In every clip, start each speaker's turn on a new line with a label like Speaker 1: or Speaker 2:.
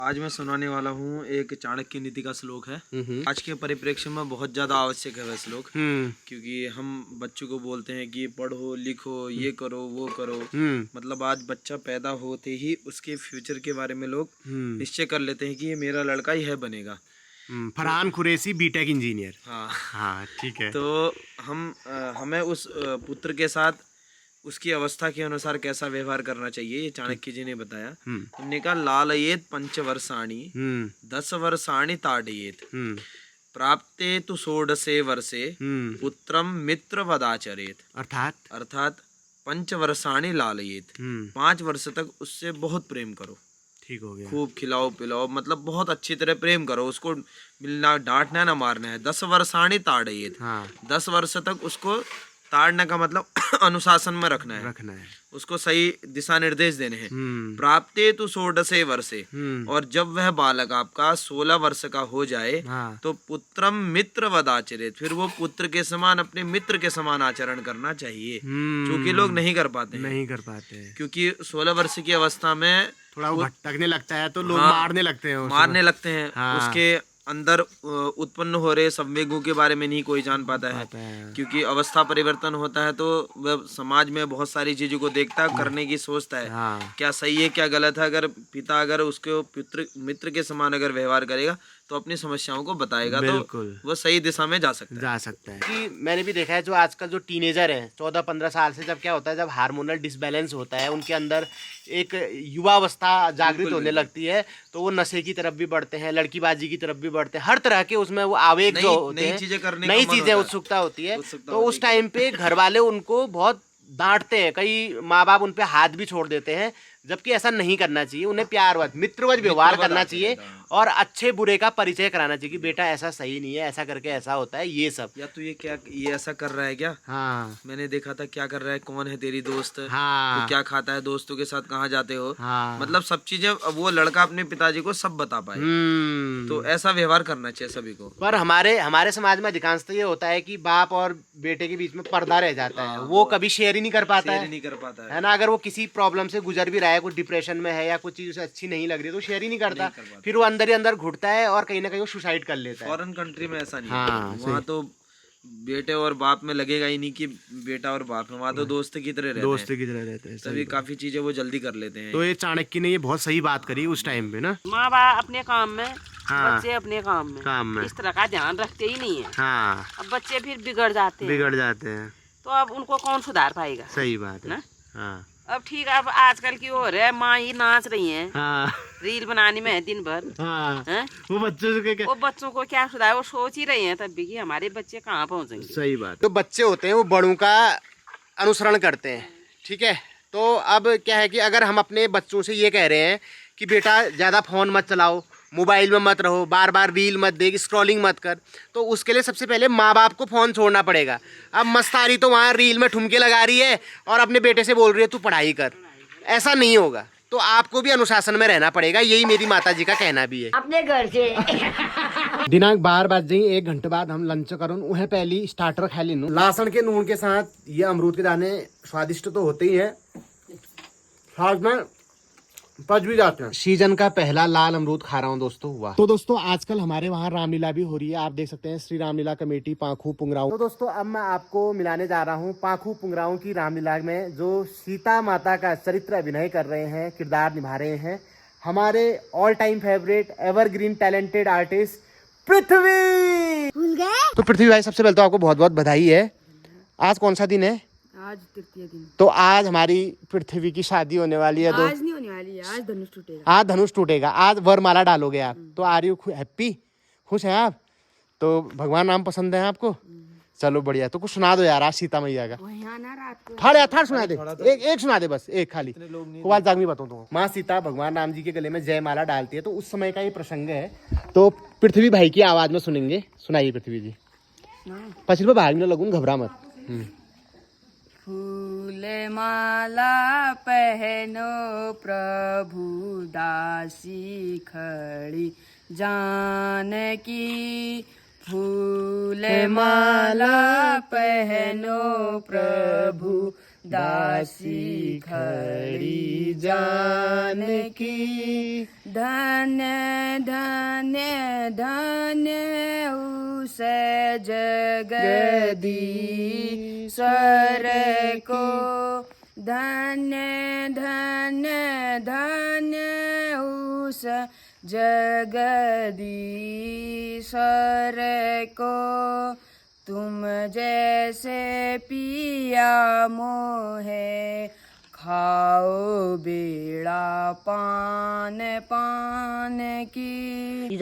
Speaker 1: आज मैं सुनाने वाला हूँ एक चाणक्य नीति का श्लोक है। आज के परिप्रेक्ष्य में बहुत ज्यादा आवश्यक है वह श्लोक, क्योंकि हम बच्चों को बोलते हैं कि पढ़ो लिखो ये करो वो करो। मतलब आज बच्चा पैदा होते ही उसके फ्यूचर के बारे में लोग निश्चय कर लेते हैं कि ये मेरा लड़का ही है बनेगा।
Speaker 2: Farhan Qureshi BTech engineer.
Speaker 1: हाँ
Speaker 2: हाँ ठीक है।
Speaker 1: तो हमें उस पुत्र के साथ उसकी अवस्था के अनुसार कैसा व्यवहार करना चाहिए ये चाणक्य जी ने बताया। हमने कहा लालयेत पंचवर्षाणि 10 वर्षाणि ताडयेत प्राप्ते तु षोडशे वर्षे पुत्रम मित्रवदाचरेत। अर्थात 5 वर्षाणि लालयेत, 5 वर्ष तक उससे बहुत प्रेम करो।
Speaker 2: ठीक हो गया।
Speaker 1: खूब खिलाओ पिलाओ, मतलब बहुत अच्छी तरह प्रेम करो उसको, मिलना डांटना है ना मारना है। 10 वर्षाणि ताड़येत, 10 वर्ष तक उसको ताड़ने का मतलब अनुशासन में रखना है, उसको सही दिशा निर्देश देने हैं। प्राप्ते तो 16 वर्षे, और जब वह बालक आपका 16 वर्ष का हो जाए तो पुत्रम मित्र वदाचरेत, फिर वो पुत्र के समान अपने मित्र के समान आचरण करना चाहिए, क्योंकि लोग नहीं कर पाते हैं। क्योंकि 16 वर्ष की अवस्था में
Speaker 2: थोड़ा भटकने लगता है तो लोग मारने लगते हैं।
Speaker 1: उसके अंदर उत्पन्न हो रहे संवेगों के बारे में नहीं कोई जान पाता है, क्योंकि अवस्था परिवर्तन होता है तो वह समाज में बहुत सारी चीजों को देखता है, करने की सोचता है। क्या सही है क्या गलत है। अगर पिता अगर उसके मित्र के समान अगर व्यवहार करेगा तो अपनी समस्याओं को बताएगा तो वो सही दिशा में जा सकता है।
Speaker 2: कि मैंने भी देखा है जो आजकल जो टीनेजर हैं 14-15 साल से, जब क्या होता है जब हार्मोनल डिसबैलेंस होता है उनके अंदर एक युवावस्था जागृत होने लगती है, तो वो नशे की तरफ भी बढ़ते हैं, लड़कीबाजी की तरफ भी बढ़ते हैं, हर तरह के उसमें वो आवेग जो होते हैं, नई चीजें उत्सुकता होती है। तो उस टाइम पे घर वाले उनको बहुत डांटते हैं, कई माँ बाप उन पे हाथ भी छोड़ देते हैं, जबकि ऐसा नहीं करना चाहिए। उन्हें प्यारवश मित्रवश व्यवहार करना चाहिए और अच्छे बुरे का परिचय कराना चाहिए कि बेटा ऐसा सही नहीं है, ऐसा करके ऐसा होता है, ये सब।
Speaker 1: या तू ये ऐसा कर रहा है क्या?
Speaker 2: हाँ
Speaker 1: मैंने देखा था क्या कर रहा है, कौन है तेरी दोस्त?
Speaker 2: हाँ,
Speaker 1: तो क्या खाता है, दोस्तों के साथ कहाँ जाते हो?
Speaker 2: हाँ,
Speaker 1: मतलब सब चीजें वो लड़का अपने पिताजी को सब बता पाए। तो ऐसा व्यवहार करना चाहिए सभी को।
Speaker 2: पर हमारे समाज में अधिकांशतः ये होता है कि बाप और बेटे के बीच में पर्दा रह जाता है, वो कभी शेयर ही नहीं कर पाता है ना। अगर वो किसी प्रॉब्लम से गुजर भी रहा है, कुछ डिप्रेशन में है या कुछ चीज उसे अच्छी नहीं लग रही, तो शेयर ही नहीं करता। फिर वो अंदर ही अंदर घुटता है और कहीं ना कहीं वो सुसाइड कर लेता है।
Speaker 1: फॉरेन कंट्री में ऐसा नहीं है, वहाँ तो बेटे और बाप में लगेगा ही नहीं कि बेटा और बाप है, वहाँ तो दोस्त की तरह रहते हैं। तभी काफी चीजें वो जल्दी कर लेते हैं।
Speaker 2: तो ये चाणक्य ने ये बहुत सही बात करी उस टाइम पे ना।
Speaker 3: माँ बाप अपने काम में, बच्चे अपने काम में इस तरह का ध्यान रखते ही नहीं है। अब बच्चे फिर बिगड़ जाते हैं तो अब उनको कौन सुधार पाएगा?
Speaker 2: सही बात है
Speaker 3: ना। अब ठीक है, अब आजकल की हो रहा है, माँ ही नाच रही हैं, रील बनाने में है दिन भर।
Speaker 2: वो
Speaker 3: बच्चों को क्या सुधार, वो सोच ही रहे हैं तब भी कि हमारे बच्चे कहाँ पहुँचेंगे।
Speaker 2: सही बात। तो बच्चे होते हैं वो बड़ों का अनुसरण करते हैं, ठीक है। तो अब क्या है कि अगर हम अपने बच्चों से ये कह रहे हैं कि बेटा ज़्यादा फ़ोन मत चलाओ, मोबाइल में मत रहो, बार बार रील मत देख, स्क्रॉलिंग मत कर, तो उसके लिए सबसे पहले माँ बाप को फ़ोन छोड़ना पड़ेगा। अब मस्तारी तो वहाँ रील में ठुमके लगा रही है और अपने बेटे से बोल रही है तू पढ़ाई कर, ऐसा नहीं होगा। तो आपको भी अनुशासन में रहना पड़ेगा, यही मेरी माता जी का कहना भी है।
Speaker 4: अपने घर से
Speaker 2: दिनांक 12 बज गई, 1 घंटे बाद हम लंच करूँ वह पहली स्टार्टर खा ली। लहसुन के नून के साथ ये अमरूद के दाने स्वादिष्ट तो होते ही हैं, साथ में पच भी जाते हैं। सीजन का पहला लाल अमरूद खा रहा हूँ दोस्तों। हुआ तो दोस्तों आजकल हमारे वहाँ रामलीला भी हो रही है, आप देख सकते हैं, श्री रामलीला कमेटी पाखू पुंगराऊ। तो दोस्तों अब मैं आपको मिलाने जा रहा हूँ पाखू पुंगराऊ की रामलीला में जो सीता माता का चरित्र अभिनय कर रहे हैं, किरदार निभा रहे हैं हमारे all time favourite evergreen talented artist Prithvi. तो पृथ्वी भाई सबसे पहले तो आपको बहुत बहुत बधाई है। आज कौन सा दिन है?
Speaker 5: आज तृतीय दिन।
Speaker 2: तो आज हमारी पृथ्वी की शादी होने वाली है।
Speaker 5: आज नहीं होने वाली है, आज धनुष टूटेगा।
Speaker 2: आज धनुष टूटेगा, आज वरमाला डालोगे आप। तो आ रही हो हैप्पी, खुश हैं आप? तो भगवान नाम पसंद है आपको? चलो बढ़िया। तो कुछ सुना दो यार आज सीता मैया का। थाड़ सुना दे, एक सुना दे बस, एक खाली कुवाल जाग में बताऊँ तो। माँ सीता भगवान राम जी के गले में जयमाला डालती है, तो उस समय का ये प्रसंग है। तो पृथ्वी भाई की आवाज में सुनेंगे, सुनाइए पृथ्वी जी। पछिल पे भाग न लगून, घबरा मत।
Speaker 5: फूल माला पहनो प्रभु दासी खड़ी जानकी, फूल माला पहनो प्रभु दासी खड़ी जानकी। धन्य धन्य धन्य उस जगदीश्वर को। धन्य धन्य धन्य उस जगदीश्वर को। तुम जैसे पिया मोहे खाओ बेड़ा पान पान की।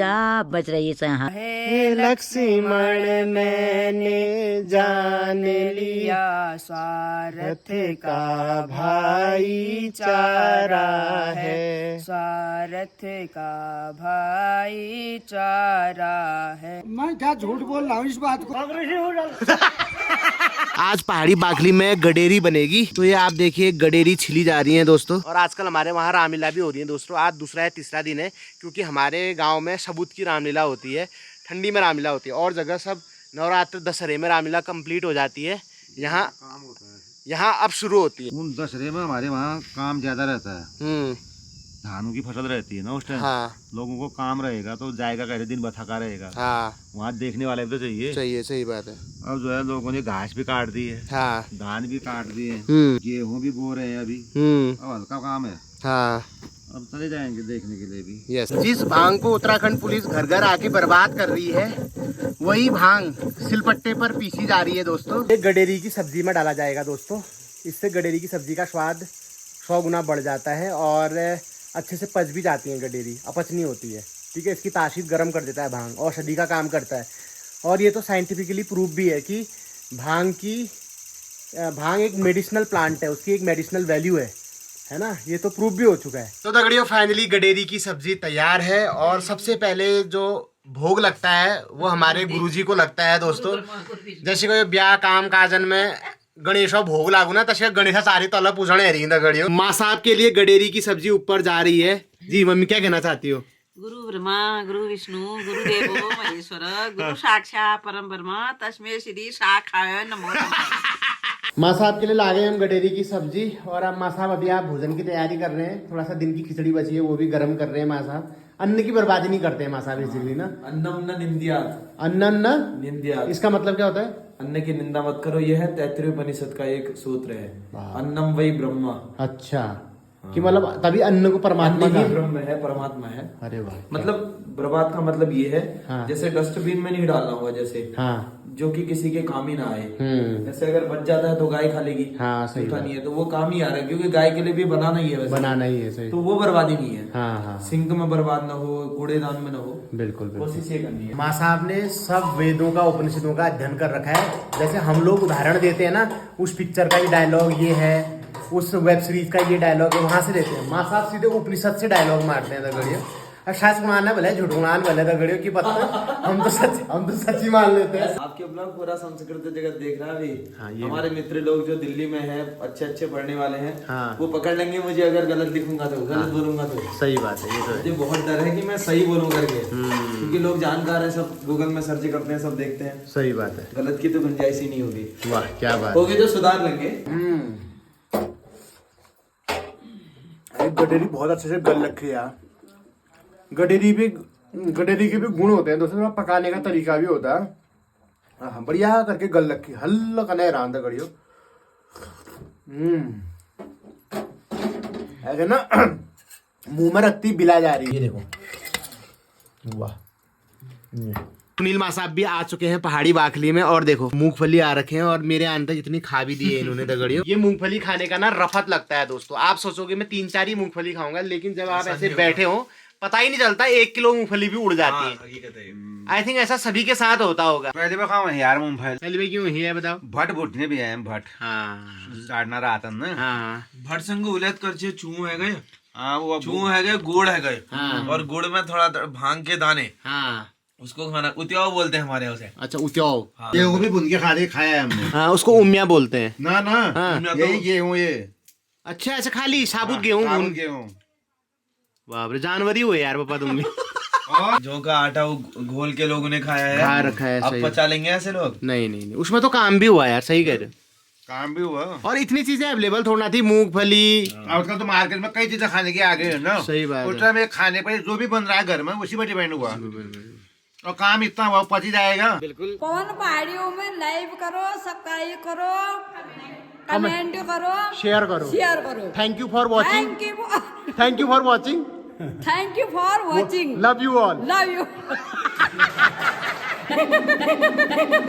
Speaker 4: बच रही है
Speaker 5: हे लक्ष्मण मैंने जान लिया स्वार्थ का भाईचारा है। स्वार्थ का भाईचारा है।
Speaker 2: मैं क्या झूठ बोल रहा हूँ इस बात को। आज पहाड़ी बाखली में गडेरी बनेगी, तो ये आप देखिए गडेरी छिली जा रही है दोस्तों। और आजकल हमारे वहाँ रामलीला भी हो रही है दोस्तों। आज दूसरा या तीसरा दिन है, क्योंकि हमारे गांव में सबूत की रामलीला होती है, ठंडी में रामलीला होती है, और जगह सब नवरात्र दशहरे में रामलीला कंप्लीट हो जाती है। यहाँ अब शुरू होती है।
Speaker 6: उन दशहरे में हमारे वहाँ काम ज्यादा रहता है। धानों की फसल रहती है ना उस टाइम।
Speaker 2: हाँ।
Speaker 6: लोगों को काम रहेगा तो जाएगा कैसे, दिन भर थका रहेगा।
Speaker 2: हाँ।
Speaker 6: वहाँ देखने वाले भी तो चाहिए।
Speaker 2: सही बात है।
Speaker 6: अब जो है लोगों ने घास भी काट दी है।
Speaker 2: हाँ।
Speaker 6: धान भी काट दिए, गेहूँ भी बो रहे हैं अभी। अब हल्का काम है।
Speaker 2: हाँ।
Speaker 6: अब चले जाएंगे देखने के लिए भी।
Speaker 2: यस। जिस भांग को उत्तराखंड पुलिस घर घर आके बर्बाद कर रही है, वही भांग सिलपट्टे पर पीसी जा रही है दोस्तों। ये गडेरी की सब्जी में डाला जाएगा दोस्तों। इससे गडेरी की सब्जी का स्वाद 100 गुना बढ़ जाता है और अच्छे से पच भी जाती है। गडेरी अपच नहीं होती है, ठीक है। इसकी तासीर गर्म कर देता है भांग, औषधि का काम करता है। और ये तो साइंटिफिकली प्रूफ भी है कि भांग एक मेडिसिनल प्लांट है, उसकी एक मेडिसिनल वैल्यू है ना। ये तो प्रूफ भी हो चुका है। तो दगड़ियों फाइनली गडेरी की सब्जी तैयार है। और सबसे पहले जो भोग लगता है वो हमारे गुरुजी को लगता है दोस्तों। जैसे कोई ब्याह काम काजन में गणेश भोग लागू ना, तसे गणेश सारी तलब पूछने रही दगड़ियों। माँ साहब के लिए गडेरी की सब्जी ऊपर जा रही है। जी मम्मी क्या कहना चाहती हो?
Speaker 3: गुरु ब्रह्मा गुरु विष्णु गुरु देवो महेश्वर गुरु साक्षात परम ब्रह्म तस्मै श्री शाखाय नमो नमः।
Speaker 2: माँ साहब के लिए ला गए हम गडेरी की सब्जी। और अब माँ साहब अभी आप भोजन की तैयारी कर रहे हैं। थोड़ा सा दिन की खिचड़ी बची है, वो भी गर्म कर रहे हैं माँ साहब। अन्न की बर्बादी नहीं करते हैं माँ साहब इसीलिए ना।
Speaker 1: अन्नम न निंदिया।
Speaker 2: अन्न न
Speaker 1: निंदिया,
Speaker 2: इसका मतलब क्या होता है?
Speaker 1: अन्न की निंदा मत करो। यह है तैत्तिरीय उपनिषद का एक सूत्र है। अन्नम वही ब्रह्मा।
Speaker 2: अच्छा, कि मतलब तभी अन्न को परमात्मा
Speaker 1: अन्न
Speaker 2: का
Speaker 1: ही ब्रह्म है, परमात्मा है।
Speaker 2: अरे वाह।
Speaker 1: मतलब बर्बाद का मतलब ये है,
Speaker 2: हाँ।
Speaker 1: जैसे डस्टबिन में नहीं डालना हुआ, जैसे
Speaker 2: हाँ।
Speaker 1: जो कि किसी के काम ही ना आए। जैसे अगर बच जाता है तो गाय खा लेगी।
Speaker 2: हाँ, सही
Speaker 1: बात नहीं है तो वो काम ही आ रहा है, क्योंकि गाय के लिए भी बनाना ही है वैसे।
Speaker 2: बनाना ही है, सही।
Speaker 1: तो वो बर्बादी नहीं है।
Speaker 2: हाँ हाँ,
Speaker 1: सिंक में बर्बाद ना हो, कूड़ेदान में ना हो।
Speaker 2: बिल्कुल
Speaker 1: कोशिश ये करनी है।
Speaker 2: माँ साहब ने सब वेदों का उपनिषदों का अध्ययन कर रखा है। जैसे हम लोग उदाहरण देते हैं ना, उस पिक्चर का ये डायलॉग ये है, उस वेब सीरीज का ये डायलॉग है, वहां से लेते हैं। माँ साहब सीधे उपनिषद से डायलॉग मारते हैं दगड़ियों। शायद मानना भले झूठ मान भले दगड़ियों की पता, हम तो सच ही मान लेते हैं।
Speaker 1: आपके ब्लॉग पूरा संस्कृत जगत देख रहा है अभी।
Speaker 2: हाँ,
Speaker 1: हमारे मित्र लोग जो दिल्ली में हैं, अच्छे पढ़ने वाले हैं,
Speaker 2: हाँ।
Speaker 1: वो पकड़ लेंगे मुझे अगर गलत लिखूंगा तो, गलत बोलूंगा तो।
Speaker 2: सही बात है, ये तो है।
Speaker 1: मुझे बहुत डर है कि मैं सही बोलूं करके, क्योंकि लोग जानकार हैं, सब गूगल में सर्च करते हैं, सब देखते हैं।
Speaker 2: सही बात है।
Speaker 1: गलत की तो गुंजाइश ही नहीं होगी।
Speaker 2: वाह क्या बात
Speaker 1: होगी तो सुधार लेंगे।
Speaker 2: गडेरी बहुत अच्छे से गल रखी है यार। गडेरी के भी गुण होते हैं दोस्तों, पकाने का तरीका भी होता है। हाँ, बढ़िया करके गल रखी, हल्ला का नहीं रांधा गड़ियो। ऐसे ना मुंह में रखती बिला जा रही है। देखो वाह। सुनील माँ साहब भी आ चुके हैं पहाड़ी बाखली में। और देखो मूंगफली आ रखे हैं, और मेरे आने तक इतनी खा भी दी है इन्होंने दगड़ियों। ये मूंगफली खाने का ना रफत लगता है दोस्तों। आप सोचोगे मैं 3-4 ही मूंगफली खाऊंगा, लेकिन जब आप ऐसे बैठे हो पता ही नहीं चलता, 1 किलो मूंगफली भी उड़ जाती है। आई थिंक ऐसा सभी के साथ होता होगा।
Speaker 6: पहले बार खाओ यार मूंगफली।
Speaker 2: पहले भी क्यों है बताओ?
Speaker 6: भट बुटने भी है भट।
Speaker 2: हाँ
Speaker 6: काटना रहा था ना।
Speaker 2: हाँ,
Speaker 1: भट संग उलट कर चूह है गए।
Speaker 6: हाँ, वो
Speaker 1: चूह है गए, गुड़ है गए।
Speaker 2: हाँ।
Speaker 1: और गुड़ में थोड़ा भांग के दाने,
Speaker 2: हाँ,
Speaker 1: उसको खाना उतियाव बोलते हैं हमारे यहाँ से।
Speaker 2: अच्छा उत्याव।
Speaker 6: गेहूं भी भुन के खाया है हमने।
Speaker 2: हाँ, उसको उमिया बोलते हैं।
Speaker 6: ना
Speaker 2: हाँ।
Speaker 6: यही गेहूं ये।
Speaker 2: अच्छा ऐसे खाली साबुत गेहूं भून।
Speaker 6: गेहूं
Speaker 2: बाप रे, जानवरी हुए यार पापा तुम भी।
Speaker 1: जो का आटा वो घोल के लोगों ने खाया है,
Speaker 2: खा रखा है,
Speaker 1: अब
Speaker 2: सही।
Speaker 1: पचा लेंगे ऐसे लोग?
Speaker 2: नहीं, उसमें तो काम भी हुआ यार, सही कह रहे हो।
Speaker 6: काम भी हुआ।
Speaker 2: और इतनी चीजें अवेलेबल थोड़ा थी, मूंगफली।
Speaker 6: आजकल तो मार्केट में कई चीजें खाने की आ गई है ना।
Speaker 2: सही बात है।
Speaker 6: उस टाइम में खाने पर जो भी बन रहा है घर में उसी पर डिपेंड हुआ, और काम इतना हुआ पच ही जाएगा।
Speaker 7: कौन पहाड़ियों में लाइव करो, सब्सक्राइब करो, कमेंट करो,
Speaker 2: शेयर करो। Thank you for watching. Thank you for watching.
Speaker 7: Thank you for watching.
Speaker 2: Love you all.
Speaker 7: Love you.